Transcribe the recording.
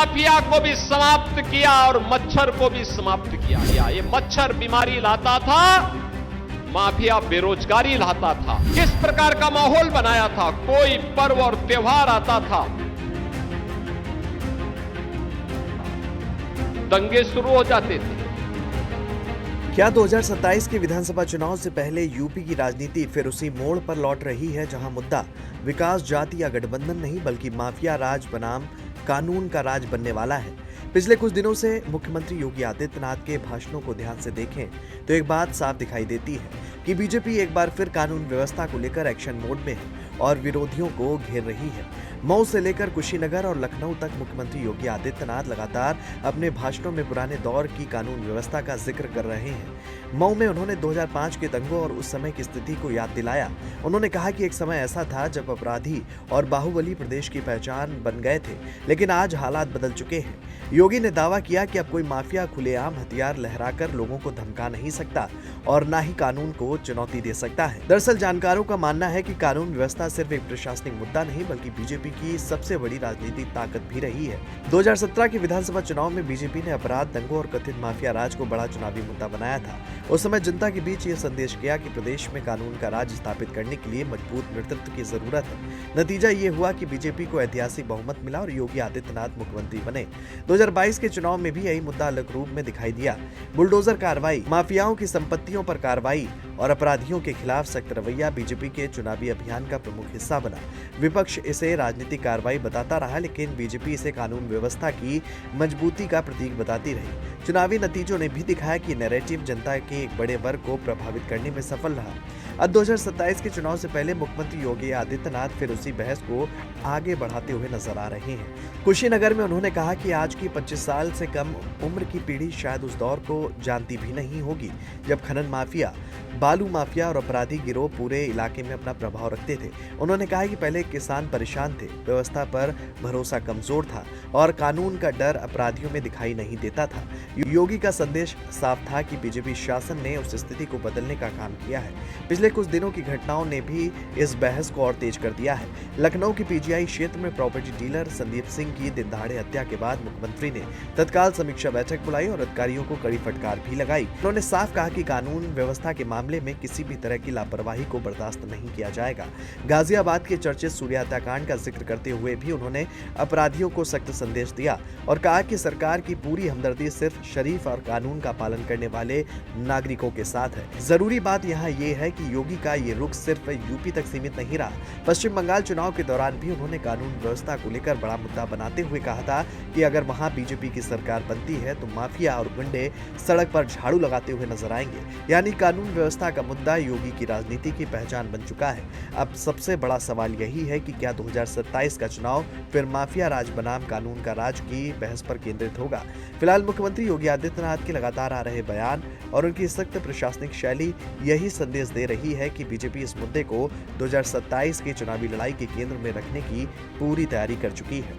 Mafia को भी समाप्त किया और मच्छर को भी समाप्त किया। ये मच्छर बीमारी लाता था, माफिया बेरोजगारी लाता था। किस प्रकार का माहौल बनाया था, कोई पर्व और त्योहार आता था, दंगे शुरू हो जाते थे। क्या 2027 के विधानसभा चुनाव से पहले यूपी की राजनीति फिर उसी मोड़ पर लौट रही है जहां मुद्दा विकास, जाति या गठबंधन नहीं बल्कि माफिया राज बनाम कानून का राज बनने वाला है। पिछले कुछ दिनों से मुख्यमंत्री योगी आदित्यनाथ के भाषणों को ध्यान से देखें तो एक बात साफ दिखाई देती है कि बीजेपी एक बार फिर कानून व्यवस्था को लेकर एक्शन मोड में है और विरोधियों को घेर रही है। मऊ से लेकर कुशीनगर और लखनऊ तक मुख्यमंत्री योगी आदित्यनाथ लगातार अपने भाषणों में पुराने दौर की कानून व्यवस्था का जिक्र कर रहे हैं। मऊ में उन्होंने 2005 के दंगों और उस समय की स्थिति को याद दिलाया। उन्होंने कहा कि एक समय ऐसा था जब अपराधी और बाहुबली प्रदेश की पहचान बन गए थे, लेकिन आज हालात बदल चुके हैं। योगी ने दावा किया कि अब कोई माफिया खुलेआम हथियार लहराकर लोगों को धमका नहीं सकता और न ही कानून को चुनौती दे सकता है। दरअसल जानकारों का मानना है कि कानून व्यवस्था सिर्फ एक प्रशासनिक मुद्दा नहीं बल्कि बीजेपी की सबसे बड़ी राजनीतिक ताकत भी रही है। 2017 के विधानसभा चुनाव में बीजेपी ने अपराध, दंगों और कथित माफिया राज को बड़ा चुनावी मुद्दा बनाया था। उस समय जनता के बीच ये संदेश गया कि प्रदेश में कानून का राज स्थापित करने के लिए मजबूत नेतृत्व की जरूरत है। नतीजा ये हुआ कि बीजेपी को ऐतिहासिक बहुमत मिला और योगी आदित्यनाथ मुख्यमंत्री बने। 2022 के चुनाव में भी यही मुद्दा अलग रूप में दिखाई दिया। बुलडोजर कार्रवाई, माफियाओं की संपत्तियों पर कार्रवाई और अपराधियों के खिलाफ सख्त रवैया बीजेपी के चुनावी अभियान का प्रमुख हिस्सा बना। विपक्ष इसे राजनीतिक कार्रवाई बताता रहा, लेकिन बीजेपी इसे कानून व्यवस्था की मजबूती का प्रतीक बताती रही। चुनावी नतीजों ने भी दिखाया कि नैरेटिव जनता के एक बड़े वर्ग को प्रभावित करने में सफल रहा। अब 2027 के चुनाव से पहले मुख्यमंत्री योगी आदित्यनाथ फिर उसी बहस को आगे बढ़ाते हुए नजर आ रहे हैं। कुशीनगर में उन्होंने कहा कि आज की 25 साल से कम उम्र की पीढ़ी शायद उस दौर को जानती भी नहीं होगी जब खनन माफिया, बालू माफिया और अपराधी गिरोह पूरे इलाके में अपना प्रभाव रखते थे। उन्होंने कहा कि पहले किसान परेशान थे, व्यवस्था पर भरोसा कमजोर था और कानून का डर अपराधियों में दिखाई नहीं देता था। योगी का संदेश साफ था कि बीजेपी शासन ने उस स्थिति को बदलने का काम किया है। पिछले कुछ दिनों की घटनाओं ने भी इस बहस को और तेज कर दिया है। लखनऊ की पीजीआई क्षेत्र में प्रॉपर्टी डीलर संदीप सिंह की दिनदहाड़े हत्या के बाद मुख्यमंत्री ने तत्काल समीक्षा बैठक बुलाई और अधिकारियों को कड़ी फटकार भी लगाई। उन्होंने साफ कहा कि कानून व्यवस्था के मामले में किसी भी तरह की लापरवाही को बर्दाश्त नहीं किया जाएगा। गाजियाबाद के चर्चित सूर्य हत्याकांड का जिक्र करते हुए भी उन्होंने अपराधियों को सख्त संदेश दिया और कहा कि सरकार की पूरी हमदर्दी सिर्फ शरीफ और कानून का पालन करने वाले नागरिकों के साथ है। जरूरी बात यहाँ ये है कि योगी का ये रुख सिर्फ यूपी तक सीमित नहीं रहा। पश्चिम बंगाल चुनाव के दौरान भी उन्होंने कानून व्यवस्था को लेकर बड़ा मुद्दा बनाते हुए कहा था कि अगर वहां बीजेपी की सरकार बनती है तो माफिया और गुंडे सड़क पर झाड़ू लगाते हुए नजर आएंगे। यानी कानून व्यवस्था का मुद्दा योगी की राजनीति की पहचान बन चुका है। अब सबसे बड़ा सवाल यही है कि क्या 2027 का चुनाव फिर माफिया राज बनाम कानून का राज की बहस पर केंद्रित होगा। फिलहाल मुख्यमंत्री योगी आदित्यनाथ के लगातार आ रहे बयान और उनकी सख्त प्रशासनिक शैली यही संदेश दे रही है कि बीजेपी इस मुद्दे को 2027 की चुनावी लड़ाई के केंद्र में रखने की पूरी तैयारी कर चुकी है।